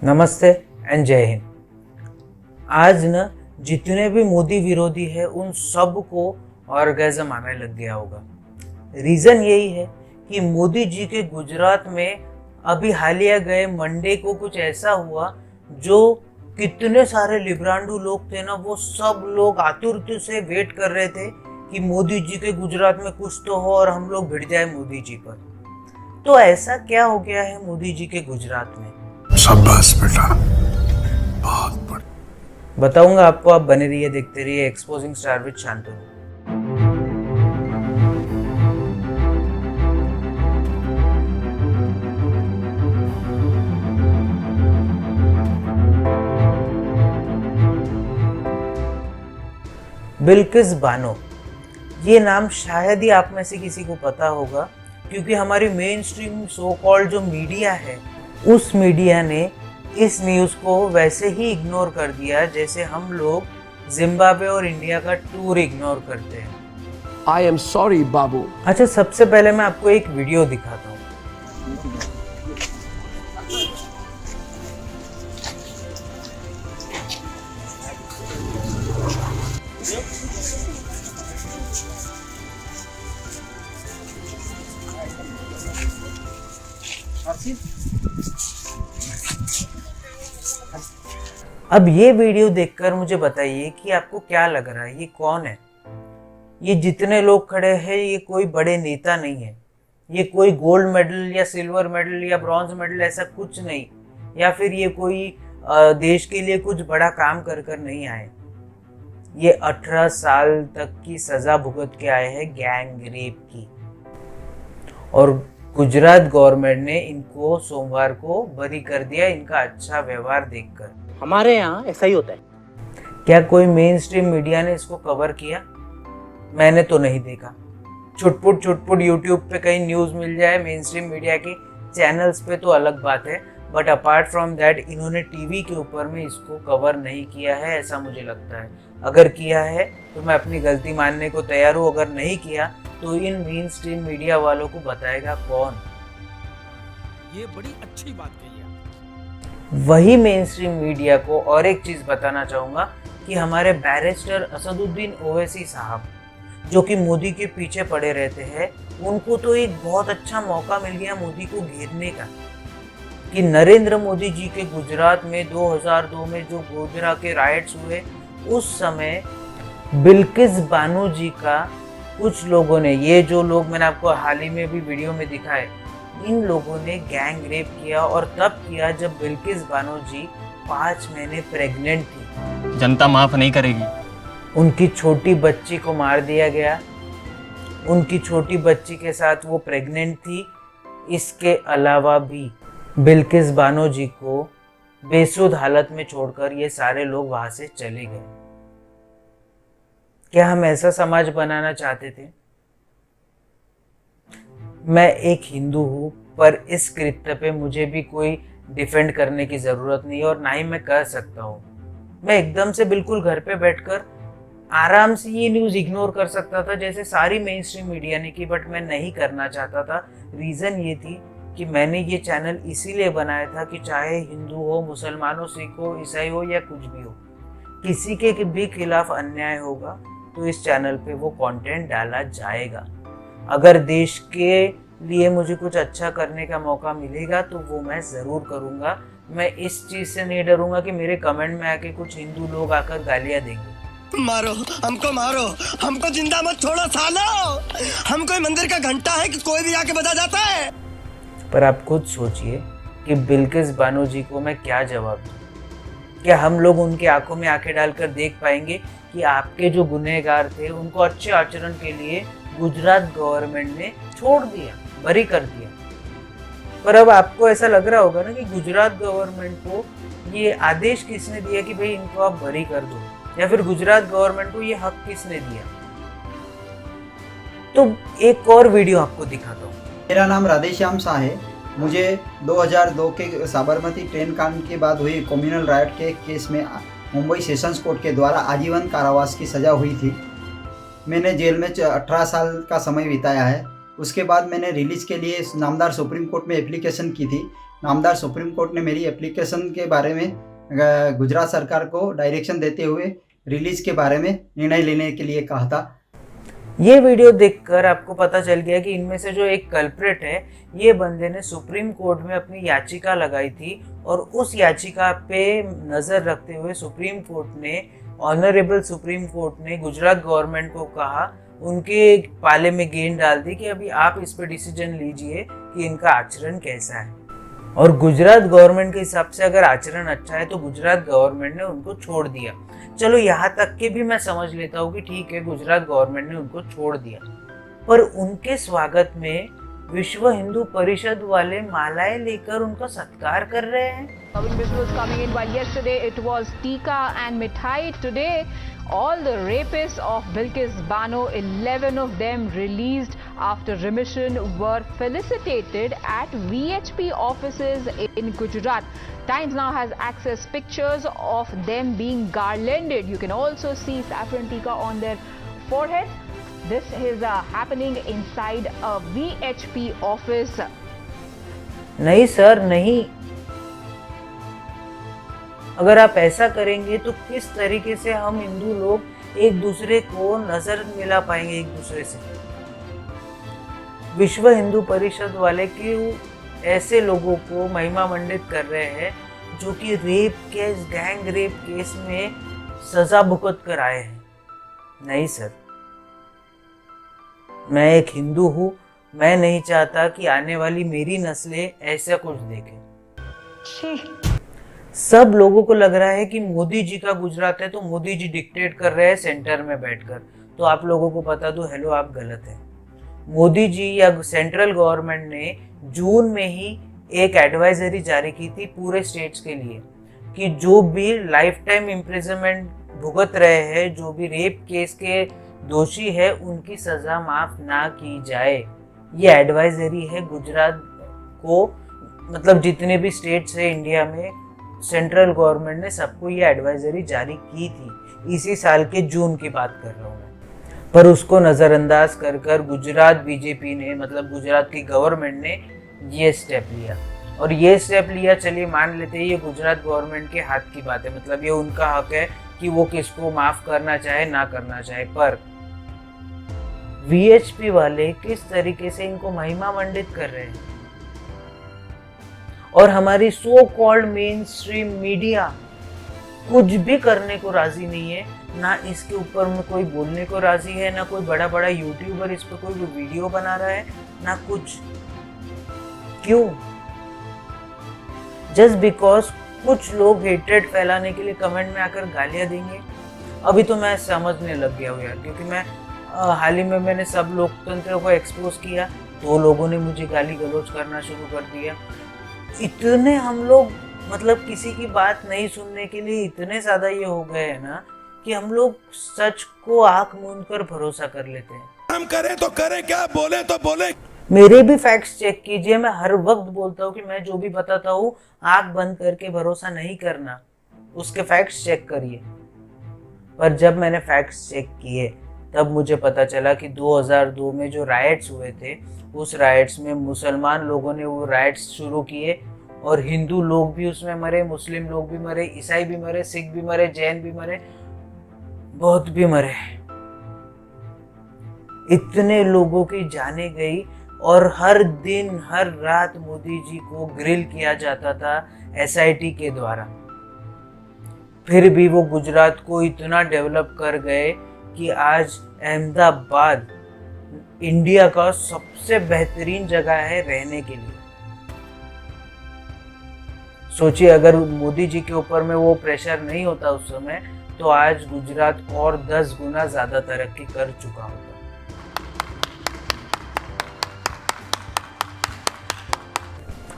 नमस्ते एंड जय हिंद। आज न जितने भी मोदी विरोधी है उन सब को ऑर्गेज़म आने लग गया होगा। रीज़न यही है कि मोदी जी के गुजरात में अभी हालिया गए मंडे को कुछ ऐसा हुआ जो कितने सारे लिब्रांडू लोग थे ना, वो सब लोग आतुरता से वेट कर रहे थे कि मोदी जी के गुजरात में कुछ तो हो और हम लोग भिड़ जाए मोदी जी पर। तो ऐसा क्या हो गया है मोदी जी के गुजरात में? शाबाश बेटा, बहुत बढ़िया। बताऊंगा आपको, आप बने रहिए, देखते रहिए exposing star with Shantanu. Bilkis Bano, ये नाम शायद ही आप में से किसी को पता होगा, क्योंकि हमारी मेन स्ट्रीम सो कॉल्ड जो मीडिया है, उस मीडिया ने इस न्यूज़ को वैसे ही इग्नोर कर दिया जैसे हम लोग जिम्बाब्वे और इंडिया का टूर इग्नोर करते हैं। I am sorry, बाबू। अच्छा, सबसे पहले मैं आपको एक वीडियो दिखाता हूँ। अब ये वीडियो देखकर मुझे बताइए कि आपको क्या लग रहा है, ये कौन है? ये जितने लोग खड़े हैं ये कोई बड़े नेता नहीं है, ये कोई गोल्ड मेडल या सिल्वर मेडल या ब्रॉन्ज मेडल ऐसा कुछ नहीं, या फिर ये कोई देश के लिए कुछ बड़ा काम कर कर नहीं आए। ये 18 साल तक की सजा भुगत के आए हैं गैंग रेप की, और गुजरात गवर्नमेंट ने इनको सोमवार को बरी कर दिया इनका अच्छा व्यवहार देखकर। हमारे यहाँ ऐसा ही होता है। क्या कोई मेन स्ट्रीम मीडिया ने इसको कवर किया? मैंने तो नहीं देखा। छुटपुट यूट्यूब पे कहीं न्यूज़ मिल जाए मेन स्ट्रीम मीडिया के चैनल्स पे तो अलग बात है, बट अपार्ट फ्रॉम दैट इन्होंने टीवी के ऊपर में इसको कवर नहीं किया है, ऐसा मुझे लगता है। अगर किया है तो मैं अपनी गलती मानने को तैयार हूँ, अगर नहीं किया तो इन मेन स्ट्रीम मीडिया वालों को बताएगा कौन। ये बड़ी अच्छी बात कही है। वही मेन स्ट्रीम मीडिया को और एक चीज़ बताना चाहूँगा कि हमारे बैरिस्टर असदुद्दीन ओवैसी साहब, जो कि मोदी के पीछे पड़े रहते हैं, उनको तो एक बहुत अच्छा मौका मिल गया मोदी को घेरने का, कि नरेंद्र मोदी जी के गुजरात में 2002 में जो गोधरा के राइट्स हुए, उस समय बिल्किस बानो जी का कुछ लोगों ने, ये जो लोग मैंने आपको हाल ही में भी वीडियो में दिखाए, इन लोगों ने गैंग रेप किया, और तब किया जब बिल्किस बानो जी 5 महीने प्रेग्नेंट थी। जनता माफ नहीं करेगी। उनकी छोटी बच्ची को मार दिया गया, उनकी छोटी बच्ची के साथ वो प्रेग्नेंट थी। इसके अलावा भी बिल्किस बानो जी को बेसुध हालत में छोड़कर ये सारे लोग वहां से चले गए। क्या हम ऐसा समाज बनाना चाहते थे? मैं एक हिंदू हूँ, पर इस कृत्य पे मुझे भी कोई डिफेंड करने की ज़रूरत नहीं है, और ना ही मैं कर सकता हूँ। मैं एकदम से बिल्कुल घर पे बैठकर आराम से ये न्यूज़ इग्नोर कर सकता था जैसे सारी मेन स्ट्रीम मीडिया ने की, बट मैं नहीं करना चाहता था। रीज़न ये थी कि मैंने ये चैनल इसीलिए बनाया था कि चाहे हिंदू हो, मुसलमान हो, सिख हो, ईसाई हो या कुछ भी हो, किसी के भी खिलाफ अन्याय होगा तो इस चैनल पे वो कंटेंट डाला जाएगा। अगर देश के लिए मुझे कुछ अच्छा करने का मौका मिलेगा तो वो मैं ज़रूर करूँगा। मैं इस चीज़ से नहीं डरूंगा कि मेरे कमेंट में आके कुछ हिंदू लोग आकर गालियाँ देंगे। मारो हमको जिंदा मत छोड़ो सालो। हम कोई मंदिर का घंटा है कि कोई भी आके बजा जाता है। पर आप खुद सोचिए कि बिल्किस बानो जी को मैं क्या जवाब दूँ? क्या हम लोग उनकी आंखों में आंखें डालकर देख पाएंगे कि आपके जो गुनहगार थे उनको अच्छे आचरण के लिए गुजरात गवर्नमेंट ने छोड़ दिया, बरी कर दिया? पर अब आपको ऐसा लग रहा होगा ना कि गुजरात गवर्नमेंट को ये आदेश किसने दिया कि भाई इनको आप बरी कर दो, या फिर गुजरात गवर्नमेंट को ये हक किसने दिया? तो एक और वीडियो आपको दिखाता हूँ। मेरा नाम राधेश्याम शाह है। मुझे 2002 के साबरमती ट्रेन कांड के बाद हुई कम्युनल राइट के केस में मुंबई सेशंस कोर्ट के द्वारा आजीवन कारावास की सज़ा हुई थी। मैंने जेल में 18 साल का समय बिताया है। उसके बाद मैंने रिलीज़ के लिए नामदार सुप्रीम कोर्ट में एप्लीकेशन की थी नामदार सुप्रीम कोर्ट ने मेरी एप्लीकेशन के बारे में गुजरात सरकार को डायरेक्शन देते हुए रिलीज के बारे में निर्णय लेने के लिए कहा था। ये वीडियो देखकर आपको पता चल गया कि इनमें से जो एक कल्प्रिट है, ये बंदे ने सुप्रीम कोर्ट में अपनी याचिका लगाई थी और उस याचिका पे नज़र रखते हुए सुप्रीम कोर्ट ने, ऑनरेबल सुप्रीम कोर्ट ने गुजरात गवर्नमेंट को कहा, उनके पाले में गेंद डाल दी कि अभी आप इस पे डिसीजन लीजिए कि इनका आचरण कैसा है। और गुजरात गवर्नमेंट के हिसाब से अगर आचरण अच्छा है तो गुजरात गवर्नमेंट ने उनको छोड़ दिया। चलो यहाँ तक के भी मैं समझ लेता हूँ कि ठीक है, गुजरात गवर्नमेंट ने उनको छोड़ दिया, पर उनके स्वागत में विश्व हिंदू परिषद वाले मालाएं लेकर उनका सत्कार कर रहे हैं। Visuals coming in while yesterday it was Tika and Mithai. Today, all the rapists of Bilkis Bano, 11 of them released after remission, were felicitated at VHP offices in Gujarat. Times now has access pictures of them being garlanded. You can also see saffron tika on their foreheads. This is happening inside a VHP office. नहीं sir, नहीं। अगर आप ऐसा करेंगे तो किस तरीके से हम हिंदू लोग एक दूसरे को नजर मिला पाएंगे एक दूसरे से। विश्व हिंदू परिषद वाले क्यों ऐसे लोगों को महिमा मंडित कर रहे हैं जो कि rape case, gang rape case में सजा भुगत कर आए हैं? नहीं सर, मैं एक हिंदू हूँ, मैं नहीं चाहता कि आने वाली मेरी नस्लें ऐसा कुछ देखें। सब लोगों को लग रहा है कि मोदी जी का गुजरात है तो मोदी जी डिक्टेट कर रहे हैं सेंटर में बैठकर। तो आप लोगों को बता दूं, हेलो, आप गलत हैं। मोदी जी या सेंट्रल गवर्नमेंट ने जून में ही एक एडवाइजरी जारी की थी पूरे स्टेट्स के लिए कि जो भी लाइफ टाइम इम्प्रिजनमेंट भुगत रहे हैं, जो भी रेप केस के दोषी है, उनकी सजा माफ ना की जाए। ये एडवाइजरी है गुजरात को, मतलब जितने भी स्टेट्स है इंडिया में, सेंट्रल गवर्नमेंट ने सबको ये एडवाइजरी जारी की थी। इसी साल के जून की बात कर रहा हूँ मैं। पर उसको नज़रअंदाज कर गुजरात बीजेपी ने, मतलब गुजरात की गवर्नमेंट ने ये स्टेप लिया। और ये स्टेप लिया, चलिए मान लेते हैं ये गुजरात गवर्नमेंट के हाथ की बात है, मतलब ये उनका हक है कि वो किसको माफ़ करना चाहे ना करना चाहे। पर VHP वाले किस तरीके से इनको महिमा मंडित कर रहे हैं और हमारी so called main stream media कुछ भी करने को राजी नहीं है। ना इसके ऊपर में कोई बोलने को राजी है, ना कोई बड़ा बड़ा यूट्यूबर इस पर कोई वीडियो बना रहा है, ना कुछ। क्यों? जस्ट बिकॉज कुछ लोग हेट्रेड फैलाने के लिए कमेंट में आकर गालियां देंगे। अभी तो मैं समझने लग गया हूँ यार, क्योंकि मैं हाल ही में मैंने सब लोकतंत्र को एक्सपोज किया तो लोगों ने मुझे गाली गलौज करना शुरू कर दिया। इतने हम लोग, मतलब किसी की बात नहीं सुनने के लिए इतने ज़्यादा ये हो गए हैं ना कि हम लोग सच को आंख मूंद कर भरोसा कर लेते हैं। हम करें तो करें क्या, बोले तो बोले। मेरे भी फैक्ट्स चेक कीजिए। मैं हर वक्त बोलता हूँ कि मैं जो भी बताता हूँ आंख बंद करके भरोसा नहीं करना, उसके फैक्ट्स चेक करिए। पर जब मैंने फैक्ट्स चेक किए तब मुझे पता चला कि 2002 में जो राइट्स हुए थे, उस राइट्स में मुसलमान लोगों ने वो राइट्स शुरू किए और हिंदू लोग भी उसमें मरे, मुस्लिम लोग भी मरे, ईसाई भी मरे, सिख भी मरे, जैन भी मरे, बहुत भी मरे। इतने लोगों की जाने गई और हर दिन हर रात मोदी जी को ग्रिल किया जाता था SIT के द्वारा। फिर भी वो गुजरात को इतना डेवलप कर गए कि आज अहमदाबाद इंडिया का सबसे बेहतरीन जगह है रहने के लिए। सोचिए, अगर मोदी जी के ऊपर में वो प्रेशर नहीं होता उस समय, तो आज गुजरात और 10 गुना ज्यादा तरक्की कर चुका होता।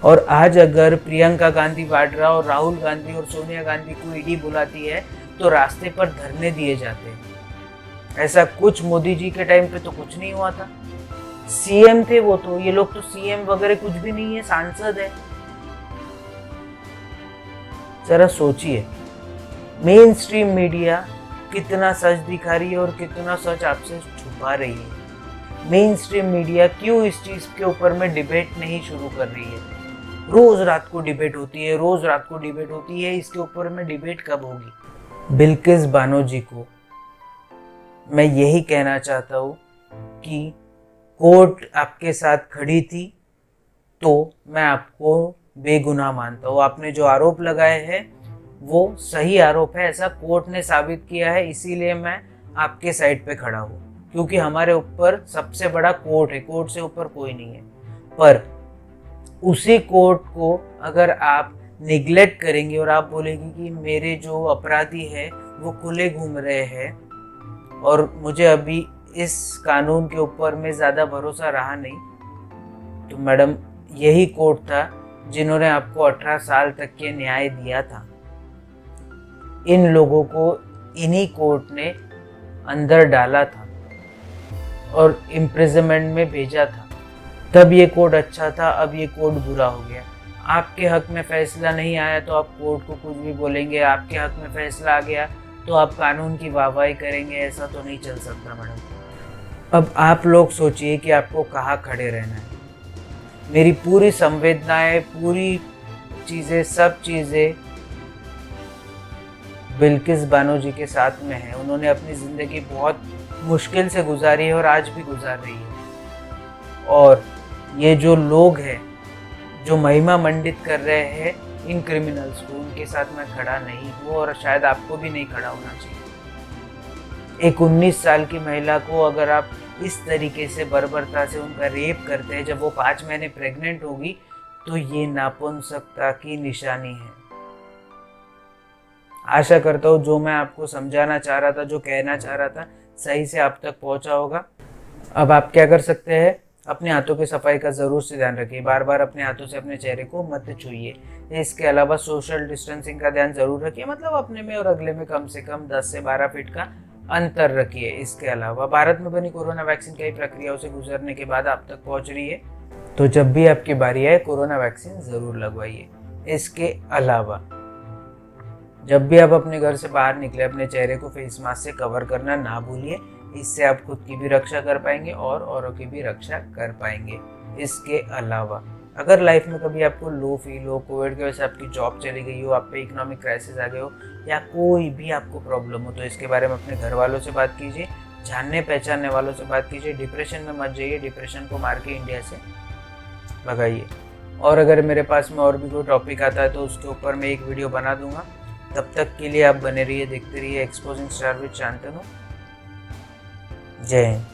और आज अगर प्रियंका गांधी वाड्रा और राहुल गांधी और सोनिया गांधी को ईडी बुलाती है तो रास्ते पर धरने दिए जाते हैं। ऐसा कुछ मोदी जी के टाइम पे तो कुछ नहीं हुआ था। CM थे वो, तो ये लोग तो CM वगैरह कुछ भी नहीं है, सांसद है। जरा सोचिए, मेन स्ट्रीम मीडिया कितना सच दिखा रही है और कितना सच आपसे छुपा रही है। मेन स्ट्रीम मीडिया क्यों इस चीज के ऊपर में डिबेट नहीं शुरू कर रही है? रोज रात को डिबेट होती है, रोज रात को डिबेट होती है, इसके ऊपर में डिबेट कब होगी? बिल्किस बानो जी को मैं यही कहना चाहता हूँ कि कोर्ट आपके साथ खड़ी थी तो मैं आपको बेगुनाह मानता हूँ। आपने जो आरोप लगाए हैं वो सही आरोप है, ऐसा कोर्ट ने साबित किया है, इसीलिए मैं आपके साइड पे खड़ा हूँ, क्योंकि हमारे ऊपर सबसे बड़ा कोर्ट है, कोर्ट से ऊपर कोई नहीं है। पर उसी कोर्ट को अगर आप निगलेक्ट करेंगे और आप बोलेंगे कि मेरे जो अपराधी है वो खुले घूम रहे हैं और मुझे अभी इस कानून के ऊपर में ज़्यादा भरोसा रहा नहीं, तो मैडम यही कोर्ट था जिन्होंने आपको 18 साल तक के न्याय दिया था। इन लोगों को इन्हीं कोर्ट ने अंदर डाला था और इम्प्रिजनमेंट में भेजा था। तब ये कोर्ट अच्छा था, अब ये कोर्ट बुरा हो गया। आपके हक में फैसला नहीं आया तो आप कोर्ट को कुछ भी बोलेंगे, आपके हक में फैसला आ गया तो आप कानून की वाहवाही करेंगे, ऐसा तो नहीं चल सकता मैडम। अब आप लोग सोचिए कि आपको कहाँ खड़े रहना है। मेरी पूरी संवेदनाएं, पूरी चीज़ें, सब चीज़ें बिल्किस बानो जी के साथ में है। उन्होंने अपनी ज़िंदगी बहुत मुश्किल से गुजारी है और आज भी गुजार रही है। और ये जो लोग हैं जो महिमा मंडित कर रहे हैं इन क्रिमिनल्स को, उनके साथ मैं खड़ा नहीं हूँ और शायद आपको भी नहीं खड़ा होना चाहिए। एक 19 साल की महिला को अगर आप इस तरीके से बर्बरता से उनका रेप करते हैं जब वो 5 महीने प्रेग्नेंट होगी, तो ये नपुंसकता की निशानी है। आशा करता हूँ जो मैं आपको समझाना चाह रहा था, जो कहना चाह रहा था, सही से आप तक पहुँचा होगा। अब आप क्या कर सकते हैं? अपने हाथों की सफाई का ज़रूर से ध्यान रखिए। बार बार अपने हाथों से अपने चेहरे को मत छूइए। इसके अलावा सोशल डिस्टेंसिंग का ध्यान ज़रूर रखिए, मतलब अपने में और अगले में कम से कम 10 से 12 फीट का अंतर रखिए। इसके अलावा भारत में बनी कोरोना वैक्सीन कई प्रक्रियाओं से गुजरने के बाद आप तक पहुंच रही है, तो जब भी आपकी बारी आए कोरोना वैक्सीन ज़रूर लगवाइए। इसके अलावा जब भी आप अपने घर से बाहर निकले, अपने चेहरे को फेस मास्क से कवर करना ना भूलिए। इससे आप खुद की भी रक्षा कर पाएंगे और औरों की भी रक्षा कर पाएंगे। इसके अलावा अगर लाइफ में कभी आपको लो फील हो, कोविड की वजह से आपकी जॉब चली गई हो, आप पे इकोनॉमिक क्राइसिस आ गए हो, या कोई भी आपको प्रॉब्लम हो, तो इसके बारे में अपने घर वालों से बात कीजिए, जानने पहचानने वालों से बात कीजिए। डिप्रेशन में मत जाइए, डिप्रेशन को मार के इंडिया से भगाइए। और अगर मेरे पास में और भी कोई टॉपिक आता है तो उसके ऊपर मैं एक वीडियो बना दूंगा। तब तक के लिए आप बने रहिए, देखते रहिए एक्सपोजिंग स्टार विद शांतनु। जय हिंद।